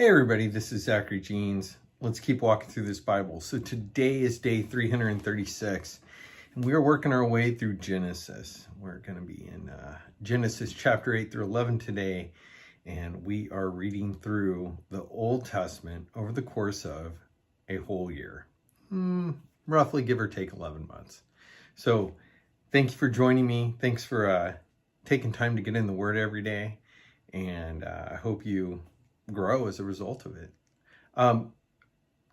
Hey everybody, this is Zachary Jeans. Let's keep walking through this Bible. So today is day 336, and we are working our way through Genesis. We're going to be in Genesis chapter 8 through 11 today, and we are reading through the Old Testament over the course of a whole year, roughly give or take 11 months. So thank you for joining me. Thanks for taking time to get in the Word every day, and I hope you grow as a result of it.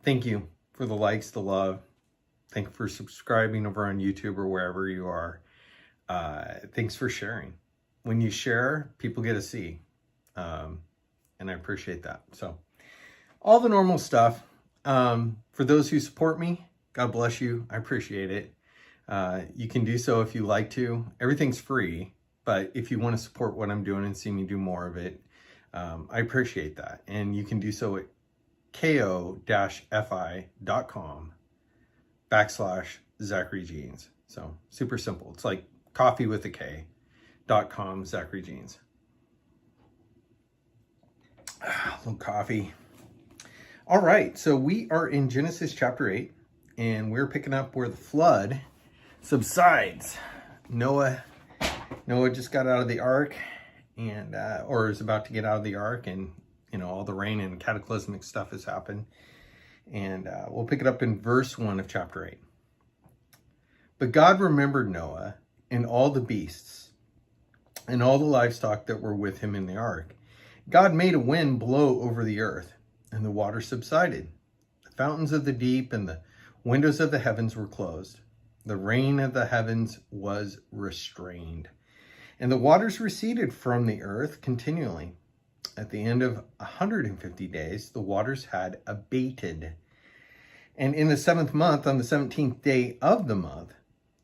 Thank you for the likes, the love. Thank you for subscribing over on YouTube or wherever you are. Thanks for sharing. When you share, people get to see. And I appreciate that. So all the normal stuff. For those who support me, God bless you. I appreciate it. You can do so if you like to. Everything's free, but if you want to support what I'm doing and see me do more of it, I appreciate that. And you can do so at ko-fi.com/Zachary Jeans. So super simple. It's like coffee with a K.com Zachary Jeans. A little coffee. All right. So we are in Genesis chapter 8, and we're picking up where the flood subsides. Noah just got out of the ark, and or is about to get out of the ark, and all the rain and cataclysmic stuff has happened. And we'll pick it up in verse 1 of chapter 8. But God remembered Noah and all the beasts and all the livestock that were with him in the ark. God made a wind blow over the earth, and the water subsided. The fountains of the deep and the windows of the heavens were closed. The rain of the heavens was restrained, and the waters receded from the earth continually. At the end of 150 days, the waters had abated. And in the 7th month, on the 17th day of the month,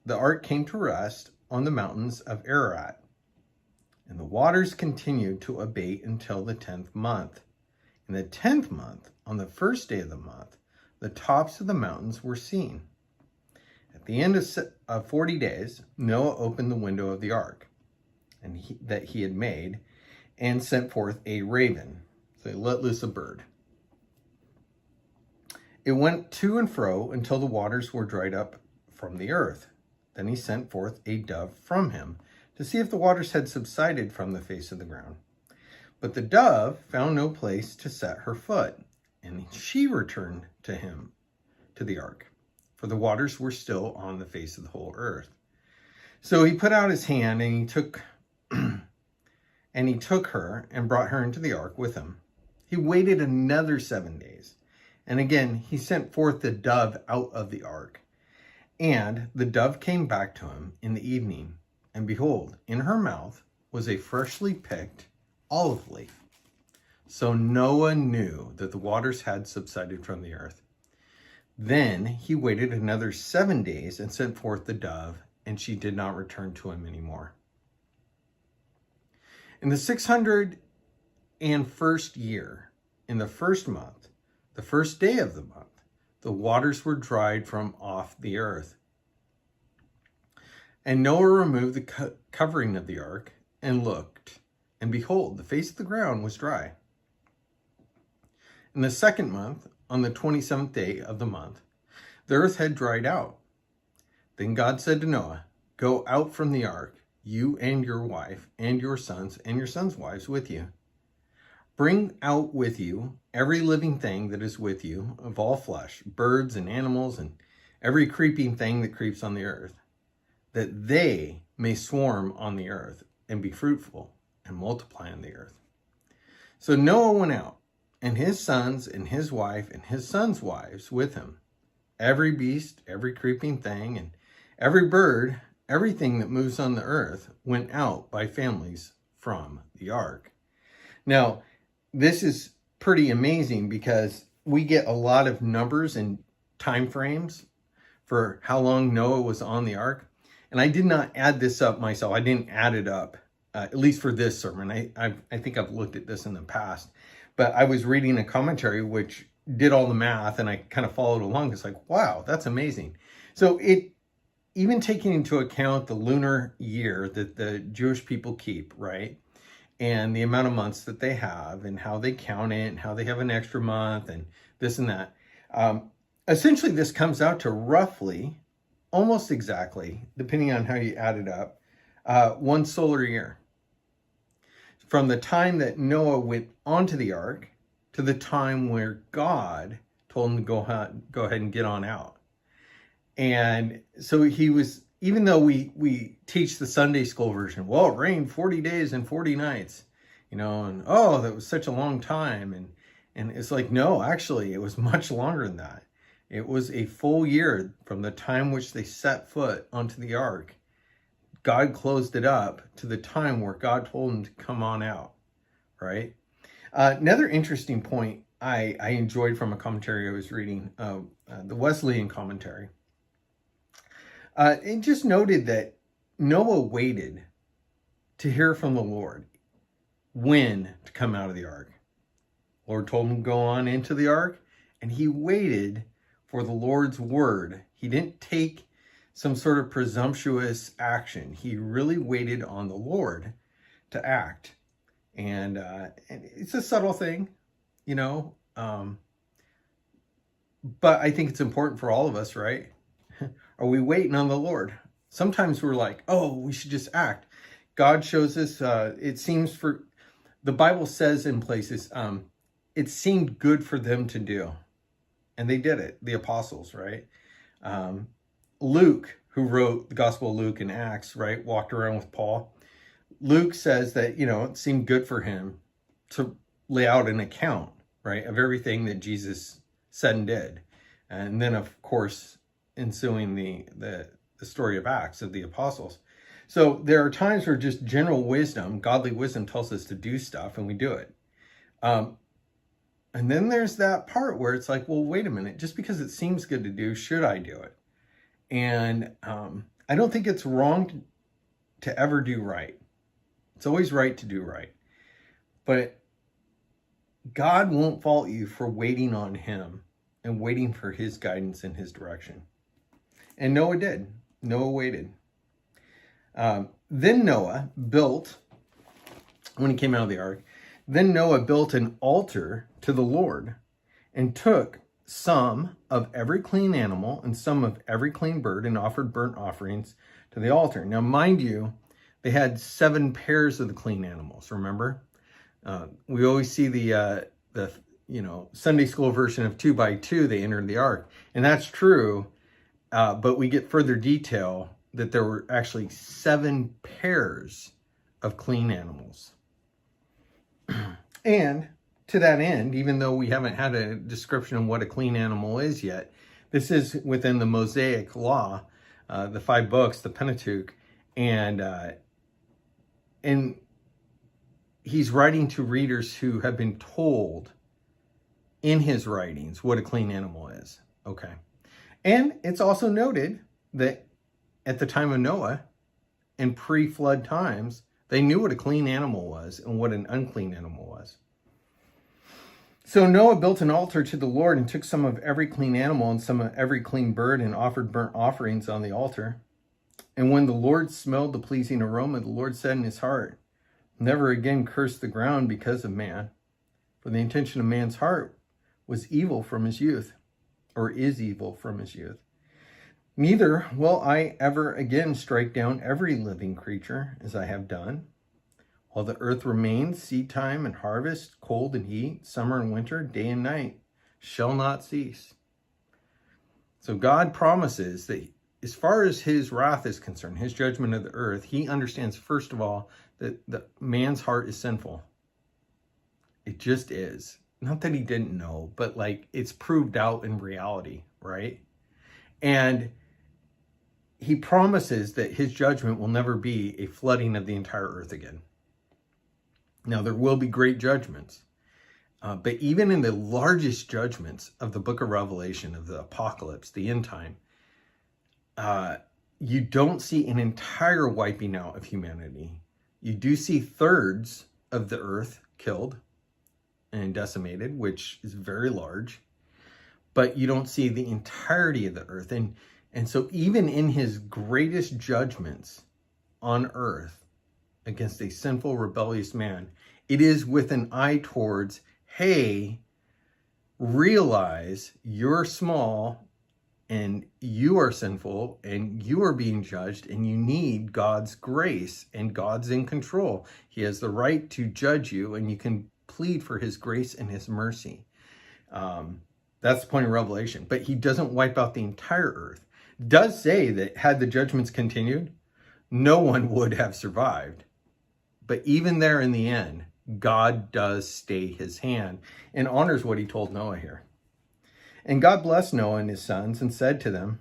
the ark came to rest on the mountains of Ararat. And the waters continued to abate until the 10th month. In the 10th month, on the first day of the month, the tops of the mountains were seen. At the end of 40 days, Noah opened the window of the ark that he had made, and sent forth a raven. So he let loose a bird. It went to and fro until the waters were dried up from the earth. Then he sent forth a dove from him to see if the waters had subsided from the face of the ground. But the dove found no place to set her foot, and she returned to him, to the ark, for the waters were still on the face of the whole earth. So he put out his hand, and he took her and brought her into the ark with him. He waited another 7 days, and again he sent forth the dove out of the ark. And the dove came back to him in the evening, and behold, in her mouth was a freshly picked olive leaf. So Noah knew that the waters had subsided from the earth. Then he waited another 7 days and sent forth the dove, and she did not return to him anymore. In the 601st year, in the 1st month, the 1st day of the month, the waters were dried from off the earth. And Noah removed the covering of the ark and looked, and behold, the face of the ground was dry. In the 2nd month, on the 27th day of the month, the earth had dried out. Then God said to Noah, "Go out from the ark, you and your wife and your sons wives with you. Bring out with you every living thing that is with you of all flesh, birds and animals, and every creeping thing that creeps on the earth, that they may swarm on the earth and be fruitful and multiply on the earth." So Noah went out, and his sons and his wife and his sons' wives with him. Every beast, every creeping thing, and every bird, everything that moves on the earth went out by families from the ark. Now, this is pretty amazing because we get a lot of numbers and time frames for how long Noah was on the ark. And I did not add this up myself. I didn't add it up, at least for this sermon. I think I've looked at this in the past. But I was reading a commentary which did all the math, and I kind of followed along. It's like, wow, that's amazing. So even taking into account the lunar year that the Jewish people keep, right? and the amount of months that they have and how they count it and how they have an extra month and this and that. Essentially, this comes out to roughly, almost exactly, depending on how you add it up, 1 solar year. From the time that Noah went onto the ark to the time where God told him to go ahead and get on out. And so he was, even though we teach the Sunday school version, well, it rained 40 days and 40 nights, and oh, that was such a long time. And it's like, no, actually, it was much longer than that. It was a full year from the time which they set foot onto the ark. God closed it up to the time where God told him to come on out, right? Another interesting point I enjoyed from a commentary I was reading, the Wesleyan commentary. It just noted that Noah waited to hear from the Lord when to come out of the ark. Lord told him to go on into the ark, and he waited for the Lord's word. He didn't take some sort of presumptuous action. He really waited on the Lord to act. And it's a subtle thing, but I think it's important for all of us, right? Are we waiting on the Lord? Sometimes we're like, oh, we should just act. God shows us, it seems the Bible says in places, it seemed good for them to do. And they did it, the apostles, right? Luke, who wrote the Gospel of Luke and Acts, right, walked around with Paul. Luke says that, it seemed good for him to lay out an account, right, of everything that Jesus said and did. And then, of course, ensuing the story of Acts of the apostles. So there are times where just general wisdom, godly wisdom, tells us to do stuff, and we do it. And then there's that part where it's like, well, wait a minute, just because it seems good to do, should I do it? And I don't think it's wrong to ever do right. It's always right to do right. But God won't fault you for waiting on him and waiting for his guidance and his direction. And Noah did. Noah waited. Then Noah built, when he came out of the ark, then Noah built an altar to the Lord and took some of every clean animal and some of every clean bird and offered burnt offerings to the altar. Now, mind you, they had 7 pairs of the clean animals, remember? We always see the Sunday school version of 2x2, they entered the ark. And that's true, but we get further detail that there were actually 7 pairs of clean animals. And to that end, even though we haven't had a description of what a clean animal is yet, this is within the Mosaic law, the 5 books, the Pentateuch, and he's writing to readers who have been told in his writings what a clean animal is. Okay. And it's also noted that at the time of Noah, in pre-flood times, they knew what a clean animal was and what an unclean animal was. So Noah built an altar to the Lord and took some of every clean animal and some of every clean bird and offered burnt offerings on the altar. And when the Lord smelled the pleasing aroma, the Lord said in his heart, never again curse the ground because of man. For the intention of man's heart was evil from his youth, or is evil from his youth. Neither will I ever again strike down every living creature as I have done. While the earth remains, seed time and harvest, cold and heat, summer and winter, day and night shall not cease. So God promises that as far as his wrath is concerned, his judgment of the earth, he understands, first of all, that the man's heart is sinful. It just is. Not that he didn't know, but it's proved out in reality, right? And he promises that his judgment will never be a flooding of the entire earth again. Now, there will be great judgments, but even in the largest judgments of the book of Revelation, of the apocalypse, the end time, you don't see an entire wiping out of humanity. You do see thirds of the earth killed and decimated, which is very large, but you don't see the entirety of the earth. And so even in his greatest judgments on earth, against a sinful, rebellious man. It is with an eye towards, hey, realize you're small and you are sinful and you are being judged and you need God's grace, and God's in control. He has the right to judge you, and you can plead for his grace and his mercy. That's the point of Revelation. But he doesn't wipe out the entire earth. It does say that had the judgments continued, no one would have survived. But even there in the end, God does stay his hand and honors what he told Noah here. And God blessed Noah and his sons and said to them,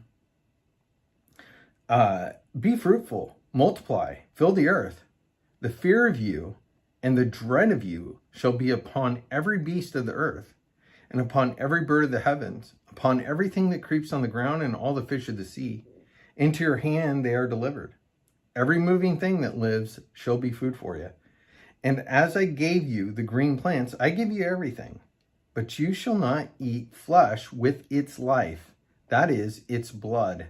be fruitful, multiply, fill the earth. The fear of you and the dread of you shall be upon every beast of the earth, and upon every bird of the heavens, upon everything that creeps on the ground, and all the fish of the sea. Into your hand they are delivered. Every moving thing that lives shall be food for you. And as I gave you the green plants, I give you everything. But you shall not eat flesh with its life, that is, its blood.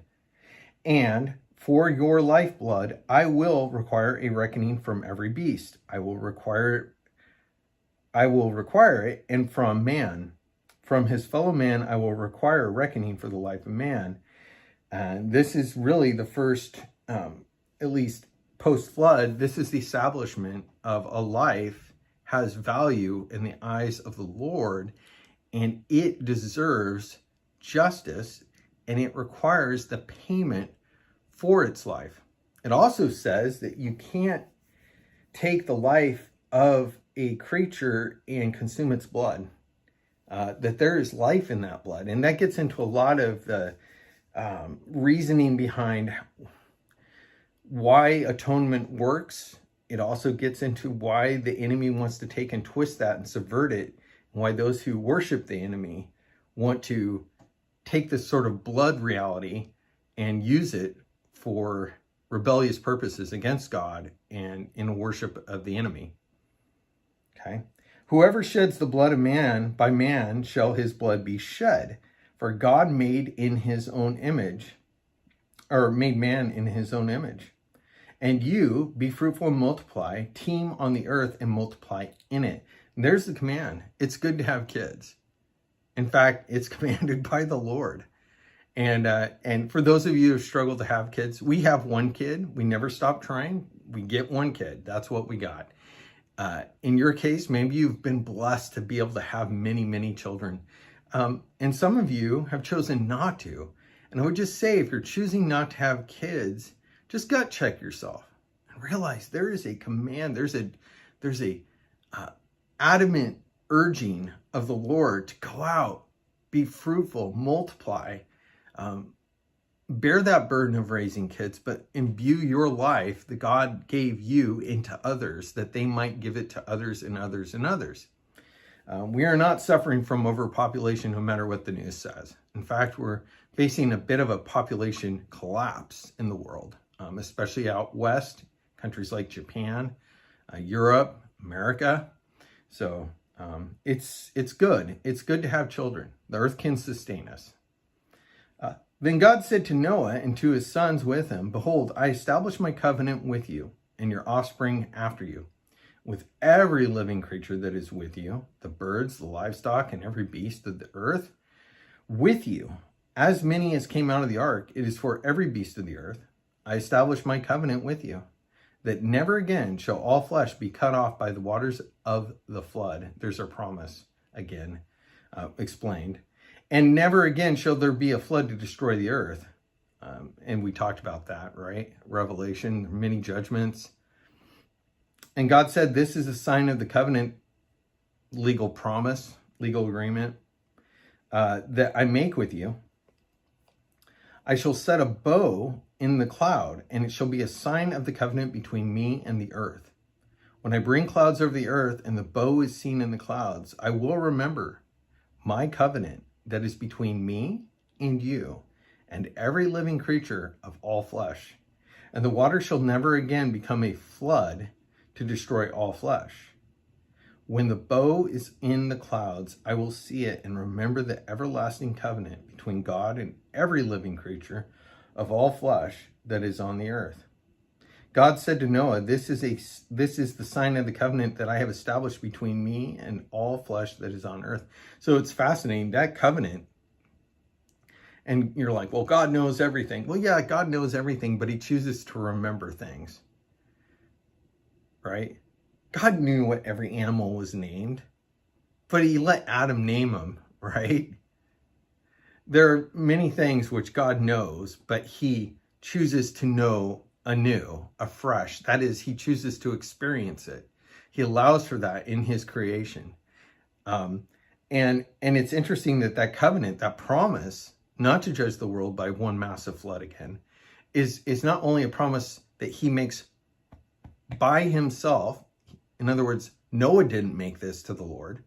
And for your lifeblood, I will require a reckoning from every beast. I will require it, and from man. From his fellow man, I will require a reckoning for the life of man. And this is really the first, at least post-flood, this is the establishment of a life has value in the eyes of the Lord, and it deserves justice, and it requires the payment for its life. It also says that you can't take the life of a creature and consume its blood. That there is life in that blood. And that gets into a lot of the reasoning behind why atonement works. It also gets into why the enemy wants to take and twist that and subvert it. And why those who worship the enemy want to take this sort of blood reality and use it for rebellious purposes against God and in worship of the enemy. Okay. Whoever sheds the blood of man, by man shall his blood be shed. For God made in his own image, or made man in his own image. And you, be fruitful and multiply, teem on the earth and multiply in it. And there's the command. It's good to have kids. In fact, it's commanded by the Lord. And for those of you who struggle to have kids, we have one kid. We never stop trying. We get one kid. That's what we got. In your case, maybe you've been blessed to be able to have many, many children. And some of you have chosen not to. And I would just say, if you're choosing not to have kids, just gut check yourself and realize there is a command. There's a adamant urging of the Lord to go out, be fruitful, multiply, bear that burden of raising kids, but imbue your life that God gave you into others, that they might give it to others and others and others. We are not suffering from overpopulation, no matter what the news says. In fact, we're facing a bit of a population collapse in the world, especially out west, countries like Japan, Europe, America. So it's good. It's good to have children. The earth can sustain us. Then God said to Noah and to his sons with him, behold, I establish my covenant with you and your offspring after you, with every living creature that is with you, the birds, the livestock, and every beast of the earth, with you, as many as came out of the ark. It is for every beast of the earth. I establish my covenant with you, that never again shall all flesh be cut off by the waters of the flood. There's our promise again, explained. And never again shall there be a flood to destroy the earth. And we talked about that, right? Revelation, many judgments. And God said, this is a sign of the covenant, legal promise, legal agreement that I make with you. I shall set a bow in the cloud, and it shall be a sign of the covenant between me and the earth. When I bring clouds over the earth and the bow is seen in the clouds, I will remember my covenant that is between me and you and every living creature of all flesh. And the water shall never again become a flood to destroy all flesh. When the bow is in the clouds, I will see it and remember the everlasting covenant between God and every living creature of all flesh that is on the earth. God said to Noah, this is the sign of the covenant that I have established between me and all flesh that is on earth. So it's fascinating, that covenant. And you're like, well, God knows everything. Well, yeah, God knows everything, but he chooses to remember things, right? God knew what every animal was named, but he let Adam name them, right? There are many things which God knows, but he chooses to know anew, afresh. That is, he chooses to experience it. He allows for that in his creation. And it's interesting that covenant, that promise, not to judge the world by one massive flood again, is not only a promise that he makes by himself. In other words, Noah didn't make this to the Lord.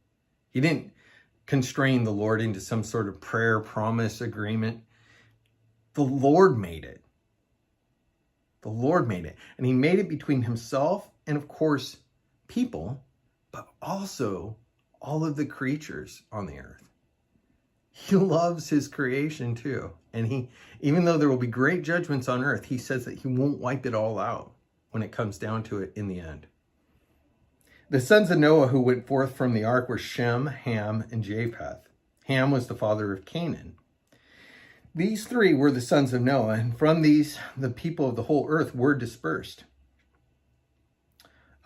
He didn't constrain the Lord into some sort of prayer, promise, agreement. The Lord made it. The Lord made it. And he made it between himself and, of course, people, but also all of the creatures on the earth. He loves his creation too. And he, even though there will be great judgments on earth, he says that he won't wipe it all out when it comes down to it in the end. The sons of Noah who went forth from the ark were Shem, Ham, and Japheth. Ham was the father of Canaan. These three were the sons of Noah, and from these, the people of the whole earth were dispersed.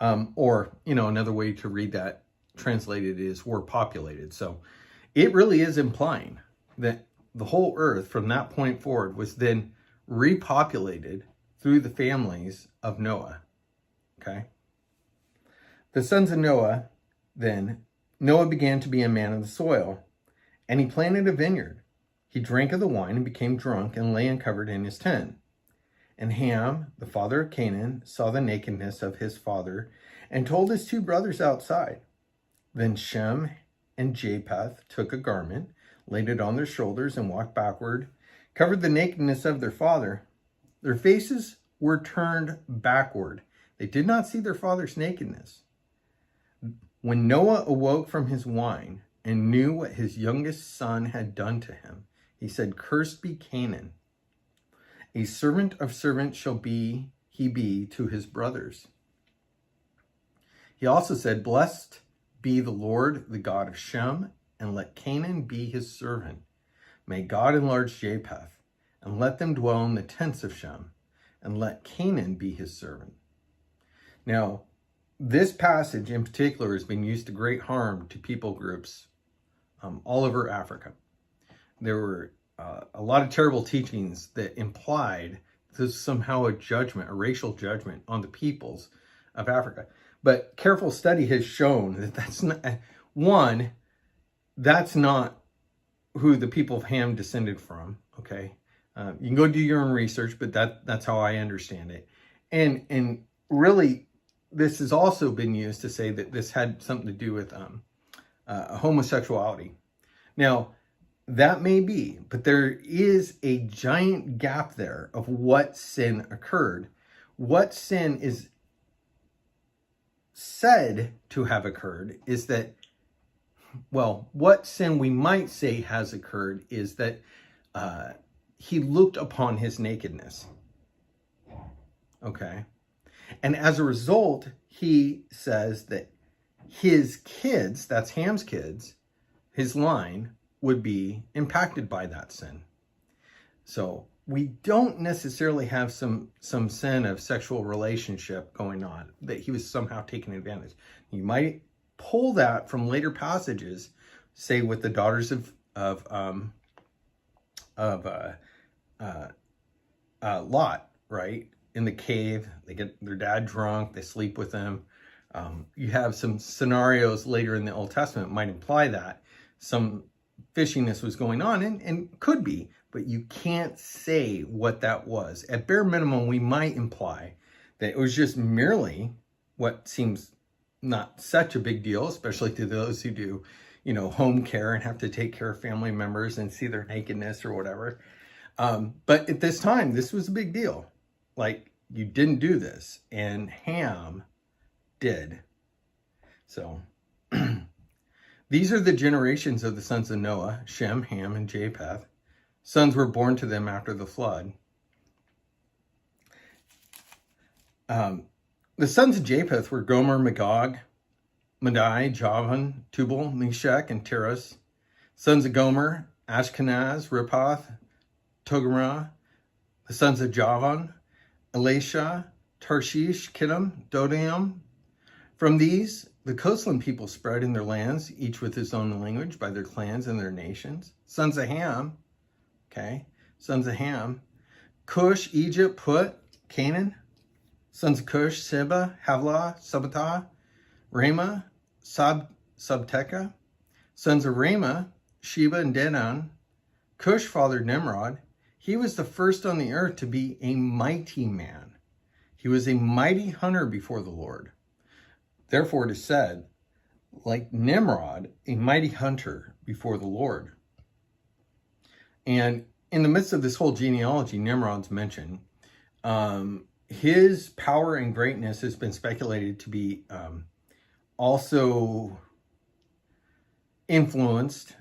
Or, another way to read that translated is were populated. So it really is implying that the whole earth from that point forward was then repopulated through the families of Noah. Okay? The sons of Noah, then, Noah began to be a man of the soil, and he planted a vineyard. He drank of the wine and became drunk and lay uncovered in his tent. And Ham, the father of Canaan, saw the nakedness of his father and told his two brothers outside. Then Shem and Japheth took a garment, laid it on their shoulders, and walked backward, covered the nakedness of their father. Their faces were turned backward. They did not see their father's nakedness. When Noah awoke from his wine and knew what his youngest son had done to him, he said, "Cursed be Canaan. A servant of servants shall he be to his brothers." He also said, "Blessed be the Lord, the God of Shem, and let Canaan be his servant. May God enlarge Japheth, and let them dwell in the tents of Shem, and let Canaan be his servant." Now, this passage in particular has been used to great harm to people groups all over Africa. There were a lot of terrible teachings that implied this is somehow a judgment, a racial judgment on the peoples of Africa. But careful study has shown that that's not who the people of Ham descended from, okay? You can go do your own research, but that's how I understand it. And really, this has also been used to say that this had something to do with homosexuality. Now, that may be, but there is a giant gap there of what sin occurred. What sin is said to have occurred is that, what sin we might say has occurred is that he looked upon his nakedness. Okay. And as a result, he says that his kids, that's Ham's kids, his line, would be impacted by that sin. So we don't necessarily have some sin of sexual relationship going on, that he was somehow taking advantage. You might pull that from later passages, say with the daughters of Lot, right? In the cave, they get their dad drunk, they sleep with him. You have some scenarios later in the Old Testament might imply that some fishiness was going on, and could be, but you can't say what that was. At bare minimum, we might imply that it was just merely what seems not such a big deal, especially to those who do, home care and have to take care of family members and see their nakedness or whatever. But at this time, this was a big deal. Like, you didn't do this, and Ham did. So these are the generations of the sons of Noah, Shem, Ham, and Japheth. Sons were born to them after the flood. The sons of Japheth were Gomer, Magog, Madai, Javan, Tubal, Meshach, and Tiras. Sons of Gomer, Ashkenaz, Riphath, Togarmah. The sons of Javan, Elisha, Tarshish, Kittim, Dodam. From these, the coastland people spread in their lands, each with his own language, by their clans and their nations. Sons of Ham, sons of Ham, Cush, Egypt, Put, Canaan. Sons of Cush, Seba, Havilah, Sabbathah, Ramah, Sabteca. Sons of Ramah, Sheba and Dedan. Cush fathered Nimrod. He was the first on the earth to be a mighty man. He was a mighty hunter before the Lord. Therefore it is said, like Nimrod, a mighty hunter before the Lord. And in the midst of this whole genealogy, Nimrod's mentioned. His power and greatness has been speculated to be also influenced.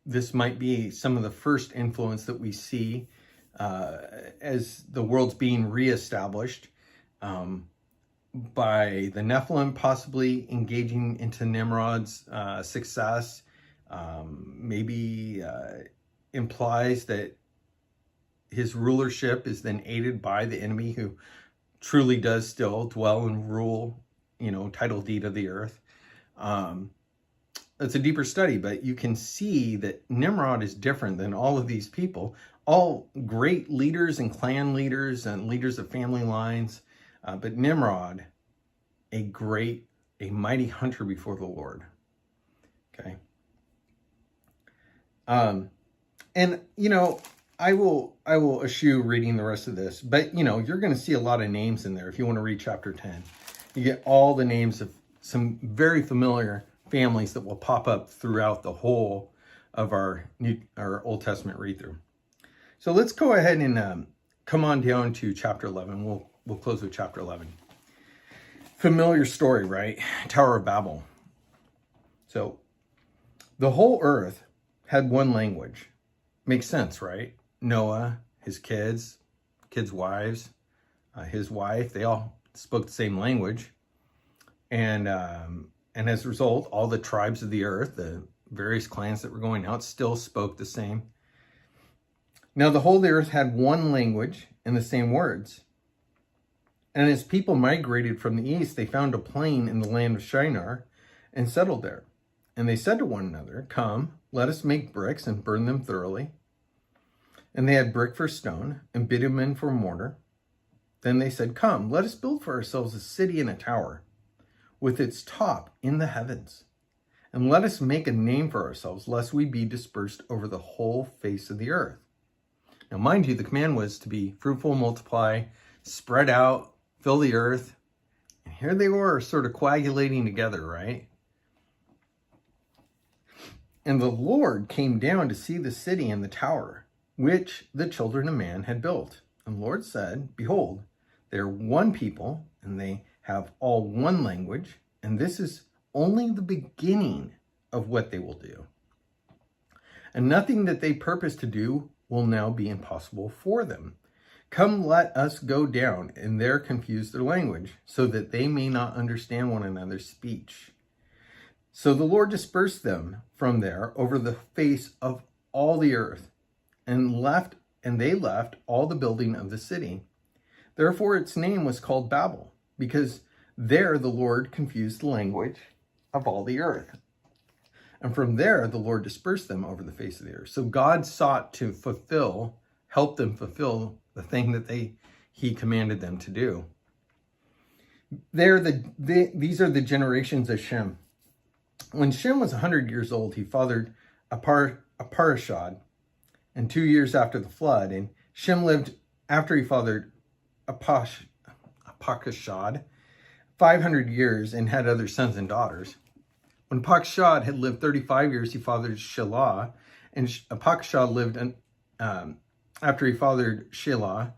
This might be some of the first influence that we see as the world's being reestablished by the Nephilim, possibly engaging into Nimrod's success. Maybe implies that his rulership is then aided by the enemy, who truly does still dwell and rule, title deed of the earth. That's a deeper study, but you can see that Nimrod is different than all of these people, all great leaders and clan leaders and leaders of family lines. But Nimrod, a mighty hunter before the Lord. Okay. And, I will eschew reading the rest of this, but you're going to see a lot of names in there. If you want to read chapter 10, you get all the names of some very familiar families that will pop up throughout the whole of our Old Testament read through. So let's go ahead and come on down to chapter 11. We'll close with chapter 11. Familiar story, right? Tower of Babel. So the whole earth had one language. Makes sense, right? Noah, his kids, wives, his wife, they all spoke the same language. And as a result, all the tribes of the earth, the various clans that were going out, still spoke the same. Now the whole of the earth had one language and the same words. And as people migrated from the east, they found a plain in the land of Shinar and settled there. And they said to one another, "Come, let us make bricks and burn them thoroughly." And they had brick for stone and bitumen for mortar. Then they said, "Come, let us build for ourselves a city and a tower, with its top in the heavens. And let us make a name for ourselves, lest we be dispersed over the whole face of the earth." Now, mind you, the command was to be fruitful, multiply, spread out, fill the earth. And here they were, sort of coagulating together, right? And the Lord came down to see the city and the tower, which the children of man had built. And the Lord said, "Behold, they are one people, and they have all one language, and this is only the beginning of what they will do. And nothing that they purpose to do will now be impossible for them. Come, let us go down and there confuse their language, so that they may not understand one another's speech." So the Lord dispersed them from there over the face of all the earth, and they left all the building of the city. Therefore its name was called Babel, because there the Lord confused the language of all the earth. And from there the Lord dispersed them over the face of the earth. So God sought to help them fulfill the thing that he commanded them to do. These are the generations of Shem. When Shem was 100 years old, he fathered Aparashad, and 2 years after the flood. And Shem lived, after he fathered Apakashad, 500 years and had other sons and daughters. When Apakashad had lived 35 years, he fathered Shelah, and Apakashad lived after he fathered Shelah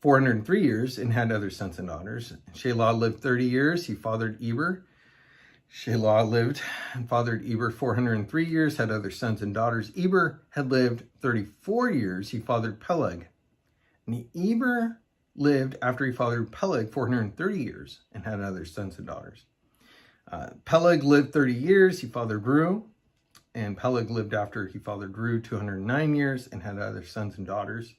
403 years and had other sons and daughters. Shelah lived 30 years, he fathered Eber. Shelah lived and fathered Eber 403 years, had other sons and daughters. Eber had lived 34 years, he fathered Peleg. And Eber lived after he fathered Peleg 430 years and had other sons and daughters. Peleg lived 30 years, he fathered Reu, and Peleg lived after he fathered Reu 209 years and had other sons and daughters.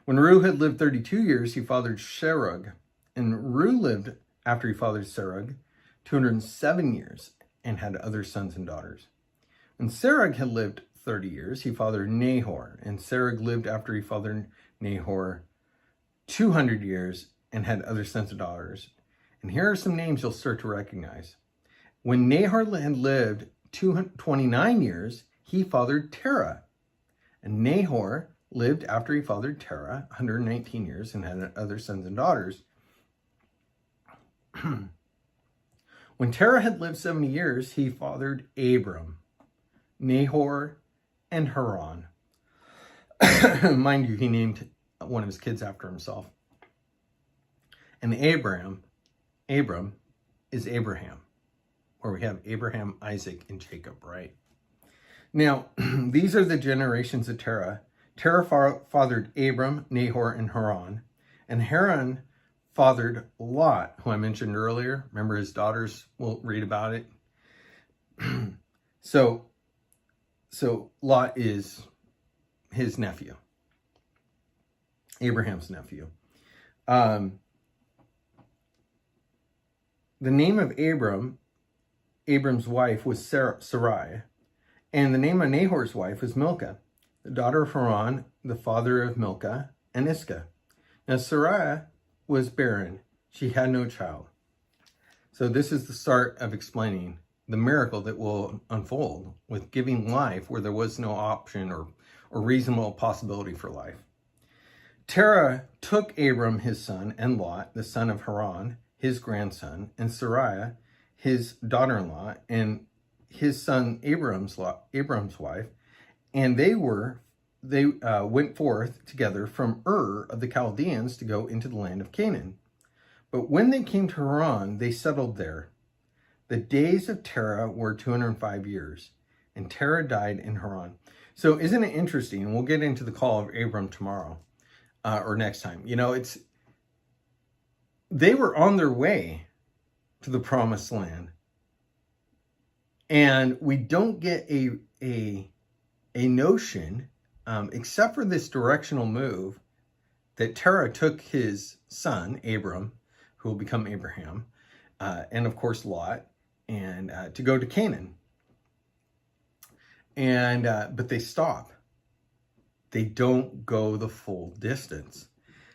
When Reu had lived 32 years, he fathered Serug, and Reu lived after he fathered Serug 207 years and had other sons and daughters. When Serug had lived 30 years, he fathered Nahor, and Serug lived after he fathered Nahor 200 years and had other sons and daughters. And here are some names you'll start to recognize. When Nahor had lived 29 years, he fathered Terah. And Nahor lived after he fathered Terah 119 years and had other sons and daughters. When Terah had lived 70 years, he fathered Abram, Nahor, and Haran. Mind you, he named one of his kids after himself. And Abram is Abraham, where we have Abraham, Isaac, and Jacob, right? Now, these are the generations of Terah. Terah fathered Abram, Nahor, and Haran. And Haran fathered Lot, who I mentioned earlier. Remember his daughters, we'll read about it. So Lot is his nephew, Abraham's nephew. The name of Abram's wife was Sarai, and the name of Nahor's wife was Milcah, the daughter of Haran, the father of Milcah and Iscah. Now Sarai was barren. She had no child. So this is the start of explaining the miracle that will unfold with giving life where there was no option or reasonable possibility for life. Terah took Abram his son and Lot, the son of Haran, his grandson, and Sarai, his daughter-in-law, and his son Abram's wife, and they went forth together from Ur of the Chaldeans to go into the land of Canaan. But when they came to Haran, they settled there. The days of Terah were 205 years, and Terah died in Haran. So isn't it interesting? We'll get into the call of Abram tomorrow or next time. You know, they were on their way to the promised land. And we don't get a notion, except for this directional move, that Terah took his son, Abram, who will become Abraham, and of course Lot, and to go to Canaan. And but they stop. They don't go the full distance.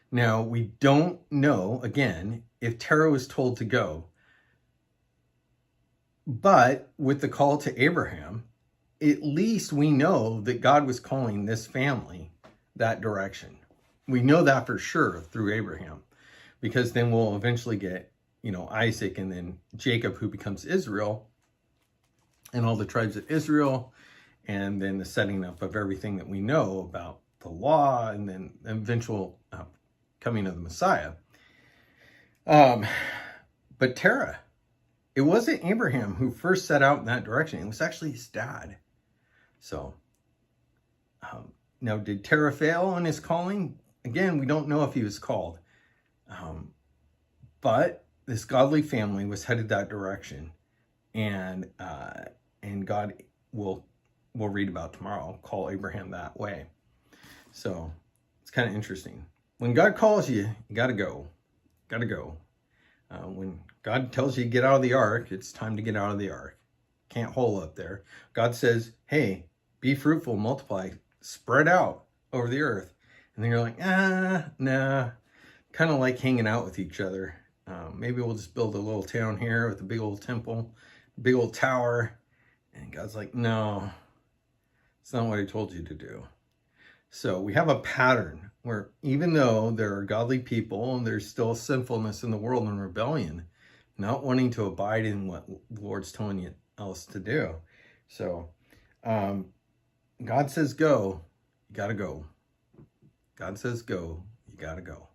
Now, we don't know, again, if Terah was told to go. But with the call to Abraham, at least we know that God was calling this family that direction. We know that for sure through Abraham, because then we'll eventually get, Isaac and then Jacob, who becomes Israel, and all the tribes of Israel, and then the setting up of everything that we know about the law, and then eventual coming of the Messiah. But Terah, it wasn't Abraham who first set out in that direction. It was actually his dad. So, now did Terah fail in his calling? Again, we don't know if he was called. But this godly family was headed that direction. And God will read about tomorrow, call Abraham that way. So, it's kind of interesting. When God calls you, you got to go. Got to go. When God tells you to get out of the ark, it's time to get out of the ark. Can't hole up there. God says, hey, be fruitful, multiply, spread out over the earth. And then you're like, nah. Kind of like hanging out with each other. Maybe we'll just build a little town here with a big old temple, big old tower. And God's like, no, it's not what I told you to do. So we have a pattern where even though there are godly people and there's still sinfulness in the world and rebellion, not wanting to abide in what the Lord's telling you else to do. So God says go, you got to go. God says go, you got to go.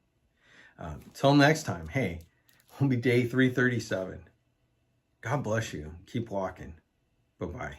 Till next time, hey, will be day 337. God bless you. Keep walking. Bye-bye.